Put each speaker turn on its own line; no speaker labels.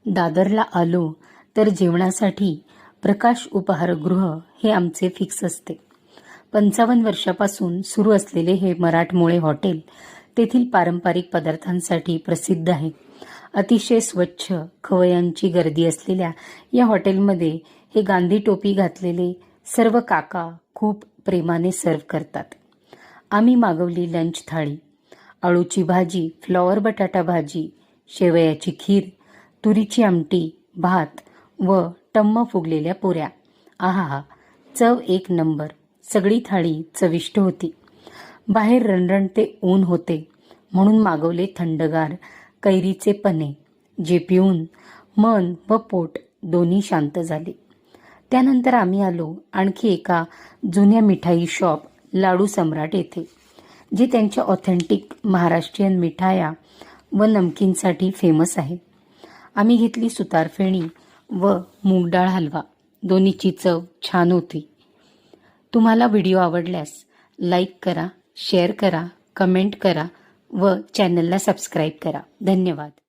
दादरला आलो तर जेवणासाठी प्रकाश उपाहारगृह हे आमचे फिक्स असते. 55 वर्षापासून सुरू असलेले हे मराठमोळे हॉटेल तेथील पारंपरिक पदार्थांसाठी प्रसिद्ध आहे. अतिशय स्वच्छ, खवय्यांची गर्दी असलेल्या या हॉटेलमध्ये हे गांधी टोपी घातलेले सर्व काका खूप प्रेमाने सर्व करतात. आम्ही मागवली लंच थाळी. अळूची भाजी, फ्लॉवर बटाटा भाजी, शेवयाची खीर, तुरीची आमटी, भात व टम्म फुगलेल्या पुऱ्या. आहा, चव एक नंबर. सगळी थाळी चविष्ट होती. बाहेर रणरणते ऊन होते म्हणून मागवले थंडगार कैरीचे पने, जे पिऊन मन व पोट दोन्ही शांत झाले. त्यानंतर आम्ही आलो आणखी एका जुन्या मिठाई शॉप लाडू सम्राट येथे, जे त्यांच्या ऑथेंटिक महाराष्ट्रीयन मिठाया व नमकीनसाठी फेमस आहे. आम्ही घेतली सुतारफेणी व मूगडाळ हलवा. दोन्हीची चव छान होती. तुम्हाला व्हिडिओ आवडल्यास लाईक करा, शेअर करा, कमेंट करा व चॅनलला सबस्क्राईब करा. धन्यवाद.